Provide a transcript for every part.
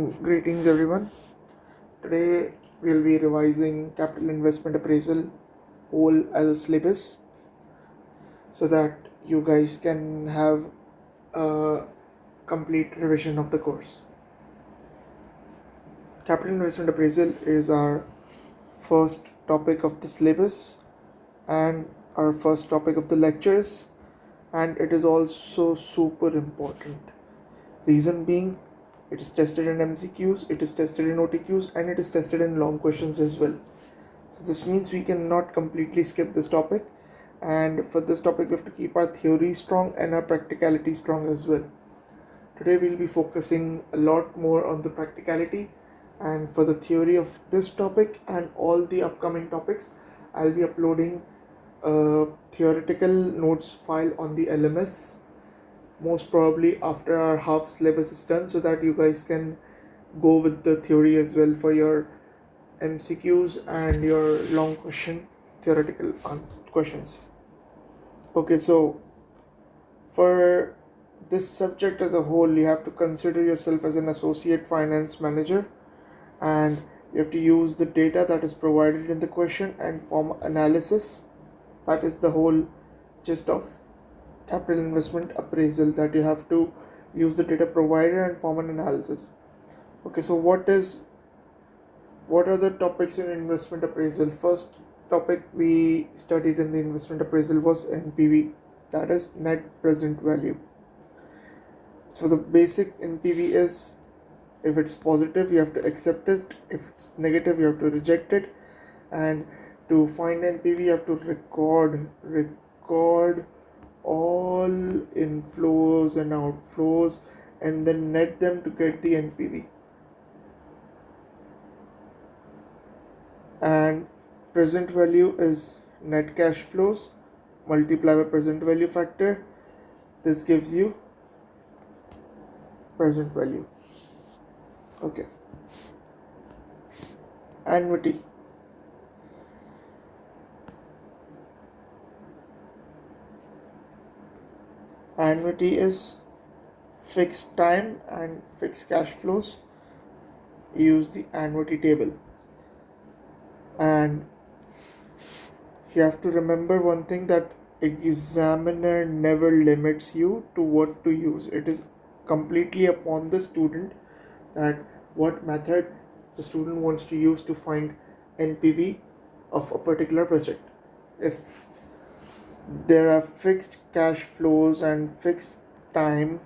Greetings everyone. Today we'll be revising capital investment appraisal whole as a syllabus so that you guys can have a complete revision of the course. Capital investment appraisal is our first topic of the syllabus and our first topic of the lectures, and it is also super important. Reason being, it is tested in MCQs, it is tested in OTQs, and it is tested in long questions as well. So this means we cannot completely skip this topic, and for this topic we have to keep our theory strong and our practicality strong as well. Today we'll be focusing a lot more on the practicality, and for the theory of this topic and all the upcoming topics I'll be uploading a theoretical notes file on the LMS, most probably after our half syllabus is done, so that you guys can go with the theory as well for your MCQs and your long question theoretical questions. Okay, so for this subject as a whole, you have to consider yourself as an associate finance manager, and you have to use the data that is provided in the question and form analysis. That is the whole gist of capital investment appraisal, that you have to use the data provided and form an analysis. Okay, so what are the topics in investment appraisal? First topic we studied in the investment appraisal was NPV, that is net present value. So the basic NPV is, if it's positive you have to accept it, if it's negative you have to reject it, and to find NPV you have to record all inflows and outflows and then net them to get the NPV. And present value is net cash flows multiplied by present value factor. This gives you present value. Okay. Annuity. Annuity is fixed time and fixed cash flows. Use the annuity table. And you have to remember one thing, that examiner never limits you to what to use. It is completely upon the student that what method the student wants to use to find NPV of a particular project. If there are fixed cash flows and fixed time,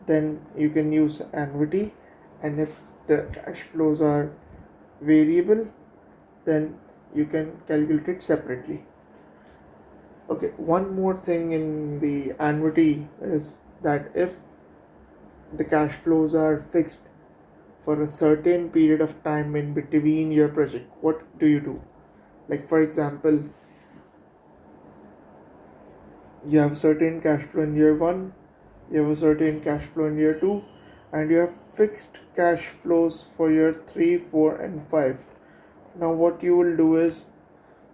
then you can use annuity, and if the cash flows are variable, then you can calculate it separately. Okay, one more thing in the annuity is that if the cash flows are fixed for a certain period of time in between your project, what do you do? Like for example, you have certain cash flow in year 1, you have a certain cash flow in year 2, and you have fixed cash flows for year 3, 4 and 5. Now what you will do is,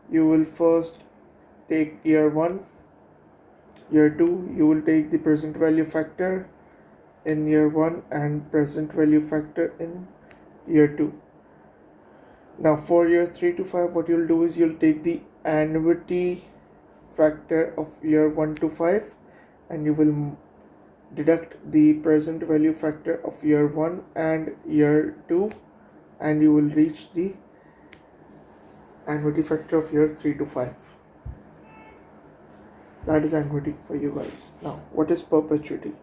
you will first take year 1, year 2, you will take the present value factor in year 1 and present value factor in year 2. Now for year 3 to 5, what you'll do is, you'll take the annuity factor of year 1 to 5 and you will deduct the present value factor of year 1 and year 2, and you will reach the annuity factor of year 3 to 5. That is annuity for you guys. Now what is perpetuity?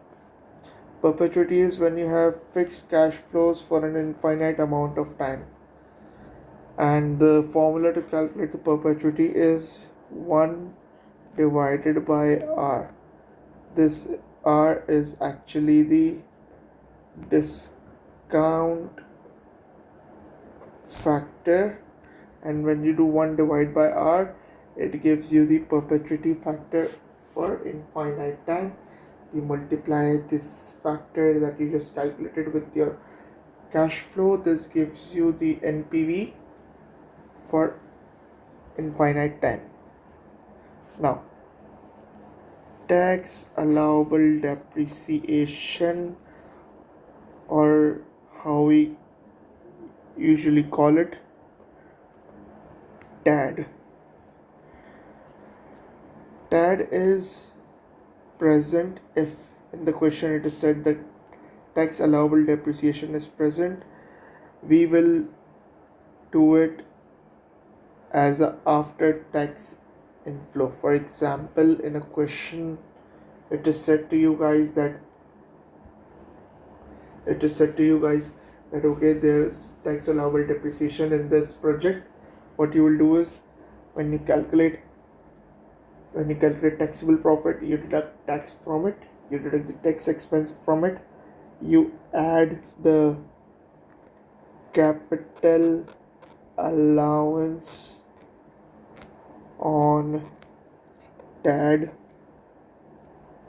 Perpetuity is when you have fixed cash flows for an infinite amount of time, and the formula to calculate the perpetuity is 1 divided by R. This R is actually the discount factor, and when you do 1 divided by R, it gives you the perpetuity factor for infinite time. You multiply this factor that you just calculated with your cash flow, this gives you the NPV for infinite time. Now, tax allowable depreciation or how we usually call it, TAD. TAD is present if in the question it is said that tax allowable depreciation is present. We will do it as a after tax inflow. For example, in a question it is said to you guys that okay, there's tax allowable depreciation in this project. What you will do is when you calculate taxable profit, you deduct tax from it, you deduct the tax expense from it, you add the capital allowance on TAD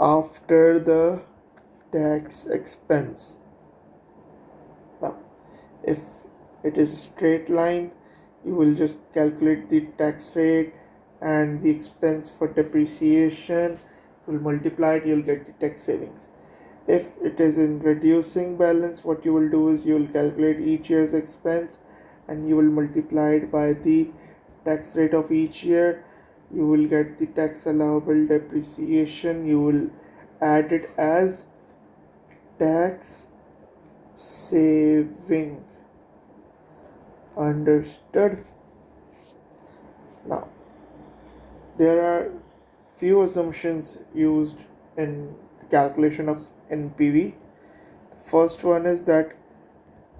after the tax expense. Now, if it is a straight line, you will just calculate the tax rate and the expense for depreciation, you will multiply it, you'll get the tax savings. If it is in reducing balance, what you will do is you will calculate each year's expense and you will multiply it by the tax rate of each year. You will get the tax allowable depreciation. You will add it as tax saving. Understood? Now, there are few assumptions used in the calculation of NPV. The first one is that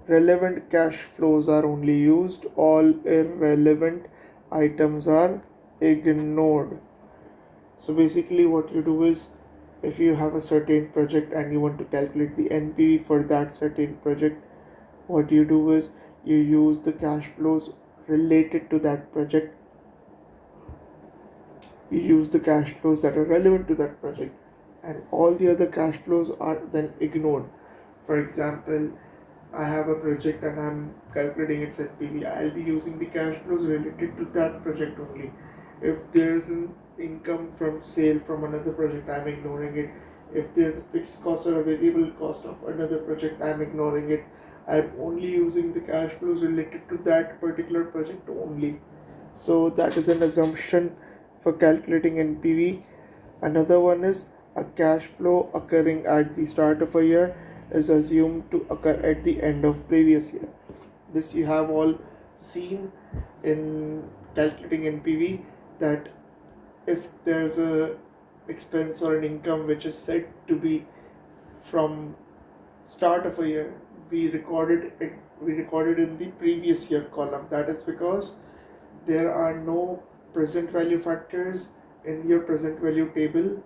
relevant cash flows are only used, all irrelevant items are ignored. So basically what you do is, if you have a certain project and you want to calculate the NPV for that certain project, what you do is you use the cash flows related to that project. You use the cash flows that are relevant to that project, and all the other cash flows are then ignored. For example, I have a project and I'm calculating its NPV. I'll be using the cash flows related to that project only. If there's an income from sale from another project, I'm ignoring it. If there's a fixed cost or a variable cost of another project, I'm ignoring it. I'm only using the cash flows related to that particular project only. So that is an assumption for calculating NPV. Another one is a cash flow occurring at the start of a year is assumed to occur at the end of previous year. This you have all seen in calculating NPV, that if there's a expense or an income which is said to be from start of a year, we recorded in the previous year column. That is because there are no present value factors in your present value table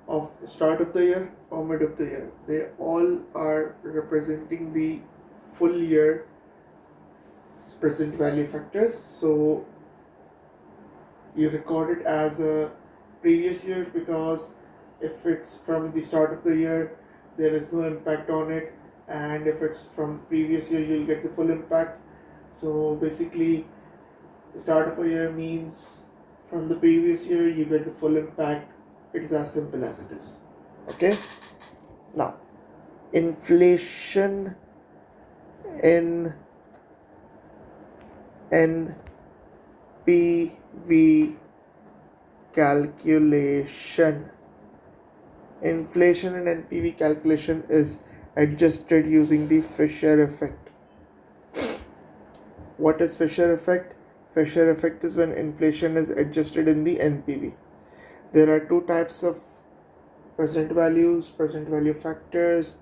of start of the year or mid of the year. They all are representing the full year present value factors. So you record it as a previous year, because if it's from the start of the year, there is no impact on it, and if it's from previous year, you'll get the full impact. So basically, the start of a year means from the previous year you get the full impact. It is as simple as it is. Okay. Now, inflation in NPV calculation. Inflation in NPV calculation is adjusted using the Fisher effect. What is Fisher effect? Fisher effect is when inflation is adjusted in the NPV. There are two types of present values, present value factors,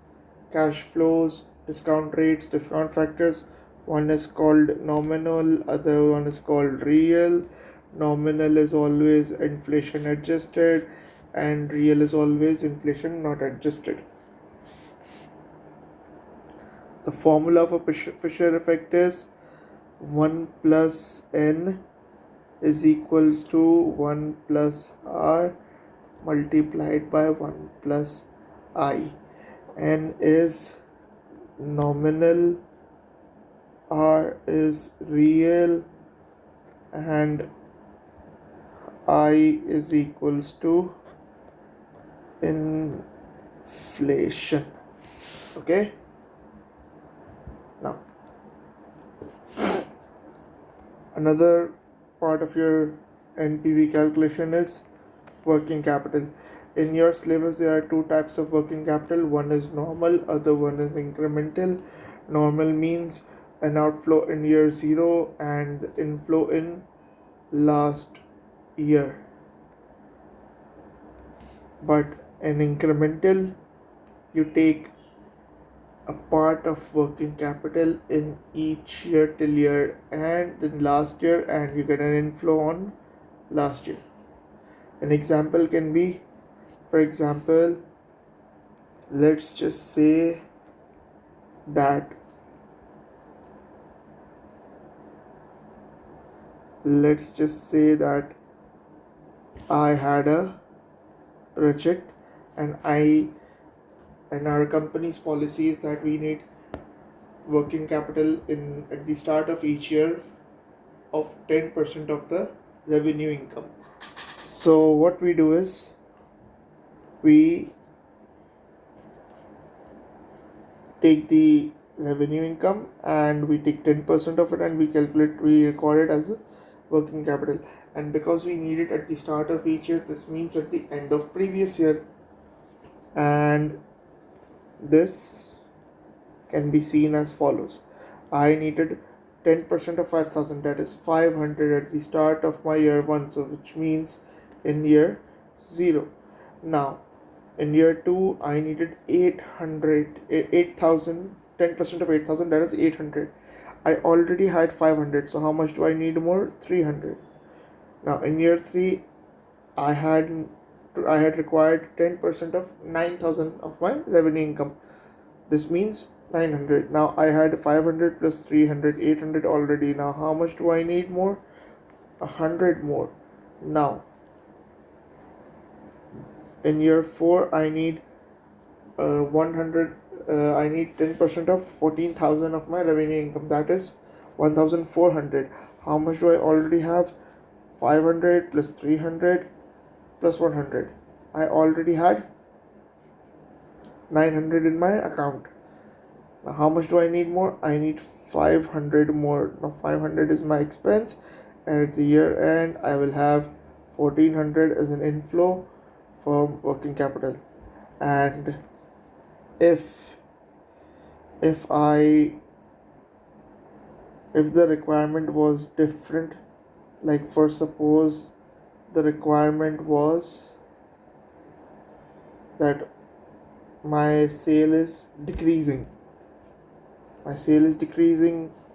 cash flows, discount rates, discount factors. One is called nominal, other one is called real. Nominal is always inflation adjusted and real is always inflation not adjusted. The formula for Fisher effect is 1 plus n is equals to 1 plus r multiplied by 1 plus I. N is nominal, r is real, and I is equals to inflation. Okay. Another part of your NPV calculation is working capital. In your syllabus, there are two types of working capital. One is normal, other one is incremental. Normal means an outflow in year 0 and inflow in last year. But in incremental, you take a part of working capital in each year till year and then last year, and you get an inflow on last year. An example can be, for example, let's just say that I had a project, and our company's policy is that we need working capital in at the start of each year of 10% of the revenue income. So what we do is we take the revenue income and we take 10% of it and we record it as a working capital. And because we need it at the start of each year, this means at the end of previous year. And this can be seen as follows. I needed 10% of 5,000, that is 500 at the start of my year 1, so which means in year 0. Now in year 2 I needed 8,000, 10% of 8,000, that is 800. I already had 500, so how much do I need more? 300. Now in year 3 I had required 10% of 9,000 of my revenue income. This means 900. Now I had 500 plus 300, 800 already. Now how much do I need more? 100 more. Now in year 4 I need 100. I need 10% of 14,000 of my revenue income, that is 1,400. How much do I already have? 500 plus 300 plus 100. I already had 900 in my account. Now how much do I need more? I need 500 more. Now 500 is my expense, and at the year end I will have 1400 as an inflow from working capital. And if the requirement was different, like for suppose the requirement was that my sale is decreasing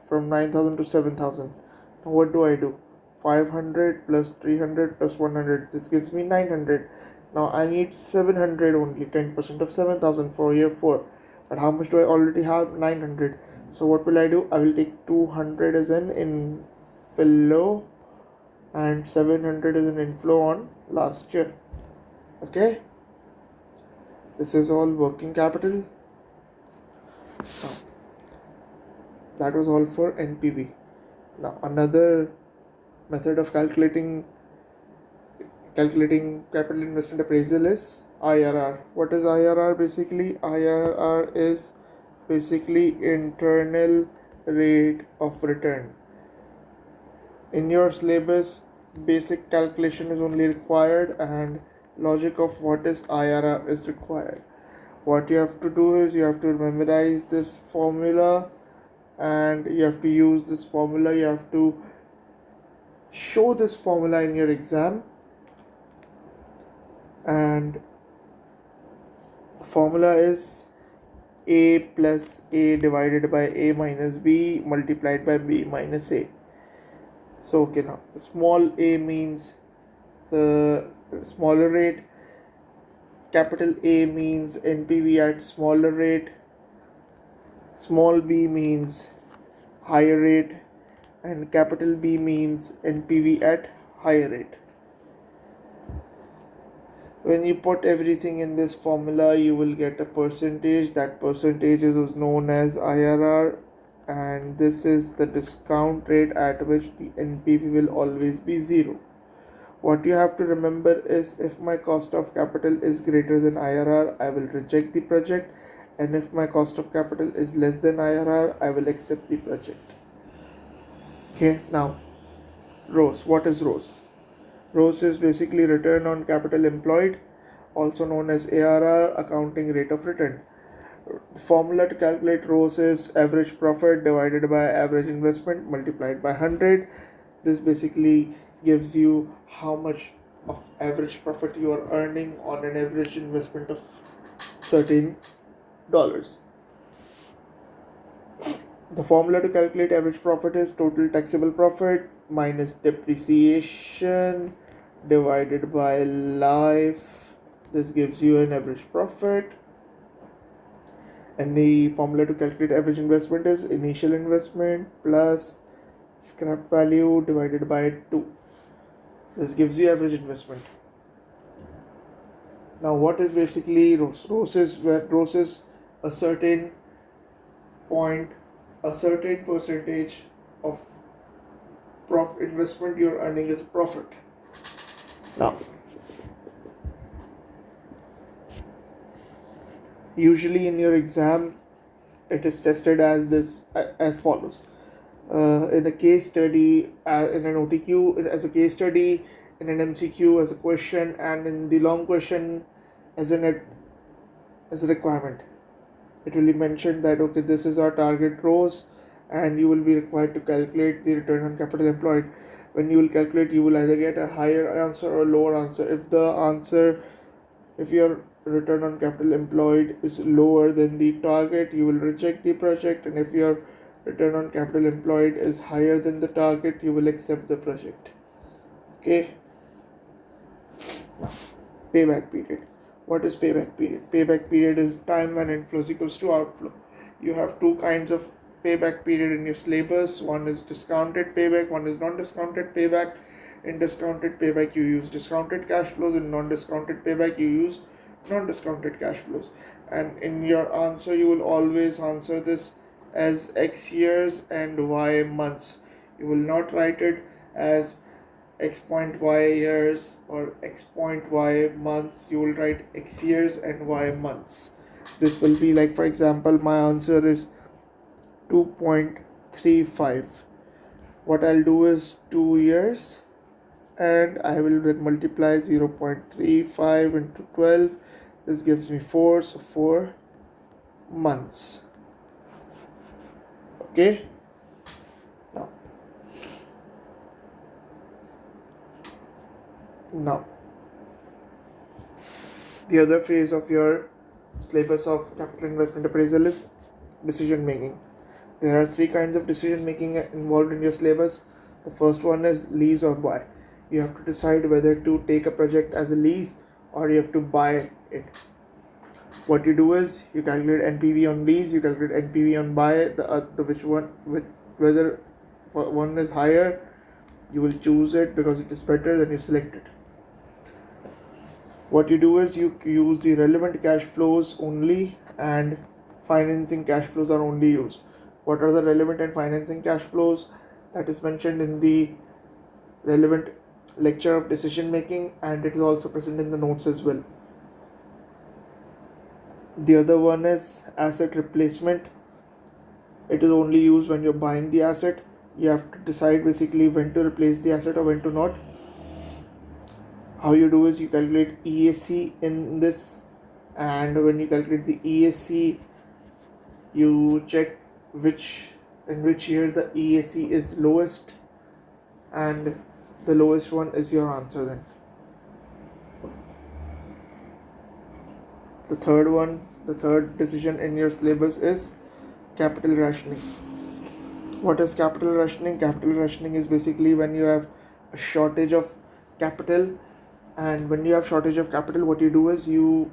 from 9,000 to 7,000. Now what do I do? 500 plus 300 plus 100, this gives me 900. Now I need 700 only, 10% of 7,000 for year 4. But how much do I already have? 900. So what will I do? I will take 200 as an inflow and 700 as an inflow on last year. Okay, this is all working capital. Now, that was all for NPV. Now another method of calculating capital investment appraisal is IRR. What is IRR? Basically, IRR is basically internal rate of return. In your syllabus, basic calculation is only required and logic of what is IRR is required. What you have to do is you have to memorize this formula and you have to use this formula. You have to show this formula in your exam, and the formula is A plus A divided by A minus B multiplied by B minus A. So okay, now small a means the smaller rate, capital A means NPV at smaller rate, small b means higher rate, and capital B means NPV at higher rate. When you put everything in this formula, you will get a percentage. That percentage is known as IRR, and this is the discount rate at which the NPV will always be 0. What you have to remember is if my cost of capital is greater than IRR, I will reject the project, and if my cost of capital is less than IRR, I will accept the project. Okay, now ROS. What is ROS? ROS is basically return on capital employed, also known as ARR, accounting rate of return. The formula to calculate ROS is average profit divided by average investment multiplied by 100. This basically gives you how much of average profit you are earning on an average investment of certain dollars. The formula to calculate average profit is total taxable profit minus depreciation divided by life. This gives you an average profit. And the formula to calculate average investment is initial investment plus scrap value divided by 2. This gives you average investment. Now what is basically ROS? ROS is a certain point, a certain percentage of investment you're earning as a profit. Now usually in your exam it is tested as follows. In a case study, in an OTQ as a case study, in an MCQ as a question, and in the long question as a requirement. It will be mentioned that okay, this is our target ROS, and you will be required to calculate the return on capital employed. When you will calculate, you will either get a higher answer or a lower answer. If your return on capital employed is lower than the target, you will reject the project, and if your return on capital employed is higher than the target, you will accept the project. Okay. Payback period. What is payback period? Payback period is time when inflows equals to outflow. You have two kinds of payback period in your syllabus. One is discounted payback, one is non-discounted payback. In discounted payback you use discounted cash flows, in non-discounted payback you use non-discounted cash flows. And in your answer you will always answer this as X years and Y months. You will not write it as X point Y years or X point Y months. You will write X years and Y months. This will be like, for example, my answer is 2.35. What I'll do is 2 years, and I will then multiply 0.35 into 12. This gives me 4, so 4 months. Okay. Now the other phase of your syllabus of capital investment appraisal is decision making. There are 3 kinds of decision making involved in your syllabus. The first one is lease or buy. You have to decide whether to take a project as a lease or you have to buy it. What you do is you calculate NPV on lease, you calculate NPV on buy. Whether one is higher, you will choose it because it is better, then you select it. What you do is you use the relevant cash flows only, and financing cash flows are only used. What are the relevant and financing cash flows? That is mentioned in the relevant lecture of decision making, and it is also present in the notes as well. The other one is asset replacement. It is only used when you're buying the asset. You have to decide basically when to replace the asset or when to not. How you do is you calculate EAC in this, and when you calculate the EAC, you check in which year the EAC is lowest, and the lowest one is your answer then. The third decision in your syllabus is capital rationing. What is capital rationing? Capital rationing is basically when you have a shortage of capital, and when you have shortage of capital, what you do is you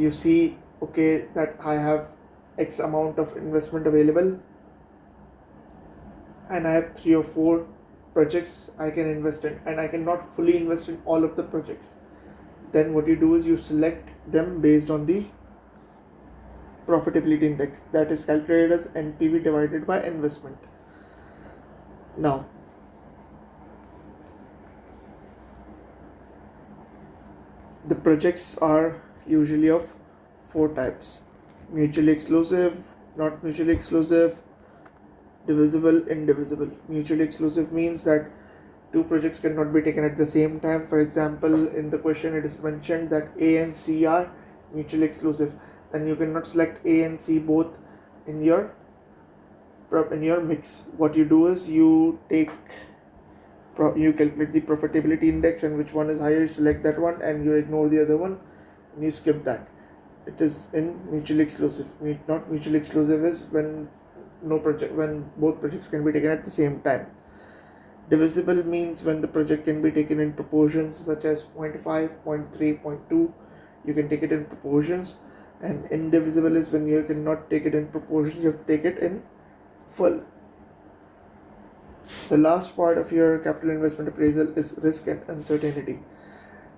see, okay, that I have X amount of investment available and I have 3 or 4 projects I can invest in, and I cannot fully invest in all of the projects. Then what you do is you select them based on the profitability index that is calculated as NPV divided by investment. Now, the projects are usually of 4 types: mutually exclusive, not mutually exclusive, divisible, indivisible. Mutually exclusive means that two projects cannot be taken at the same time. For example, in the question it is mentioned that A and C are mutually exclusive, then you cannot select A and C both in your mix. What you do is you calculate the profitability index, and which one is higher, you select that one and you ignore the other one and you skip that. It is in mutually exclusive. Not mutually exclusive is when both projects can be taken at the same time. Divisible means when the project can be taken in proportions such as 0.5, 0.3, 0.2. You can take it in proportions. And indivisible is when you cannot take it in proportions, you have to take it in full. The last part of your capital investment appraisal is risk and uncertainty.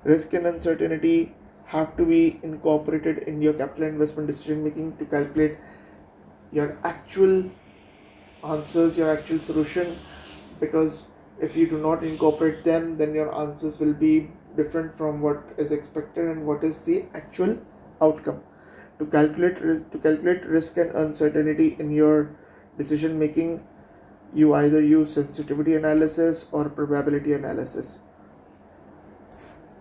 Risk and uncertainty have to be incorporated in your capital investment decision making to calculate your actual answers, your actual solution, because if you do not incorporate them, then your answers will be different from what is expected and what is the actual outcome. To calculate risk and uncertainty in your decision making, you either use sensitivity analysis or probability analysis.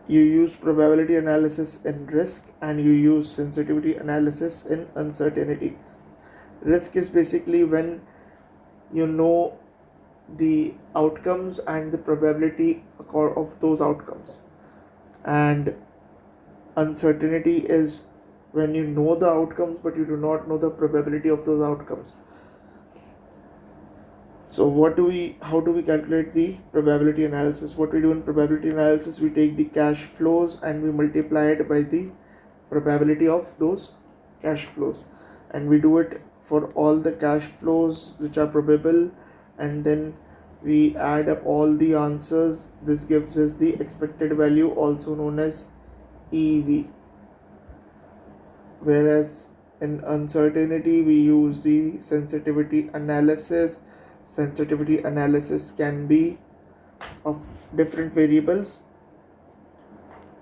You use probability analysis in risk and you use sensitivity analysis in uncertainty. Risk is basically when you know the outcomes and the probability of those outcomes, and uncertainty is when you know the outcomes but you do not know the probability of those outcomes. So how do we calculate the probability analysis? What we do in probability analysis, we take the cash flows and we multiply it by the probability of those cash flows, and we do it for all the cash flows which are probable, and then we add up all the answers. This gives us the expected value, also known as EV. Whereas in uncertainty we use the sensitivity analysis. Sensitivity analysis can be of different variables.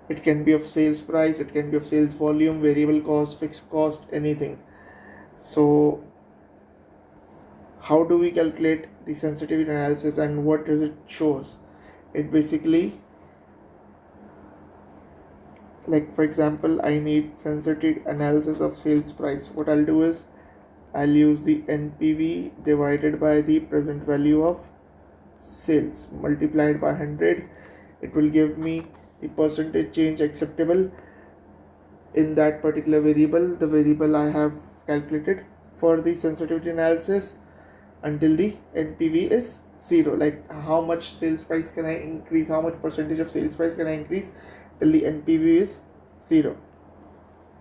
It can be of sales price, it can be of sales volume, variable cost, fixed cost, anything. So how do we calculate the sensitivity analysis and what does it show us? It basically, like for example, I need sensitivity analysis of sales price. What I'll do is I'll use the NPV divided by the present value of sales multiplied by 100. It will give me the percentage change acceptable in that particular variable, the variable I have calculated for the sensitivity analysis, until the NPV is 0. Like how much sales price can I increase, how much percentage of sales price can I increase till the NPV is 0.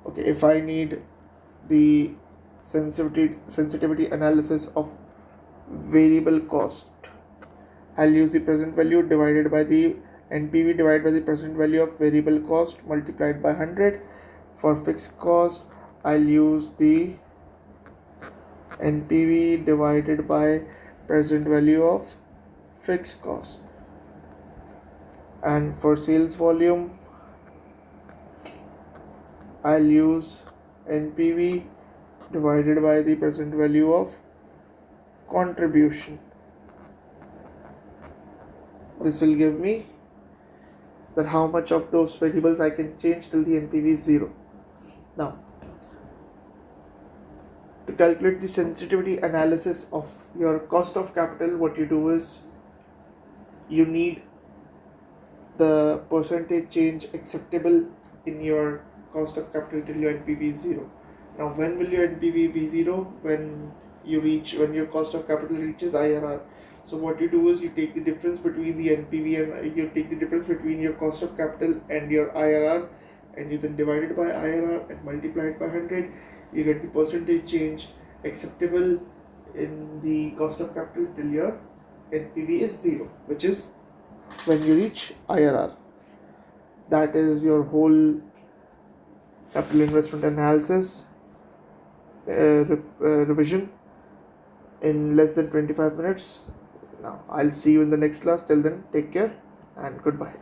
Okay, if I need the sensitivity analysis of variable cost, I'll use the present value divided by the NPV divided by the present value of variable cost multiplied by 100. For fixed cost, I'll use the NPV divided by present value of fixed cost. And for sales volume, I'll use NPV divided by the present value of contribution. This will give me that how much of those variables I can change till the NPV is 0. Now, to calculate the sensitivity analysis of your cost of capital, what you do is you need the percentage change acceptable in your cost of capital till your NPV is 0. Now, when will your NPV be 0? When your cost of capital reaches IRR. So what you do is you take the difference between the NPV and you take the difference between your cost of capital and your IRR, and you then divide it by IRR and multiply it by 100. You get the percentage change acceptable in the cost of capital till your NPV is 0, which is when you reach IRR. That is your whole capital investment analysis revision in less than 25 minutes. Now I'll see you in the next class. Till then, take care and goodbye.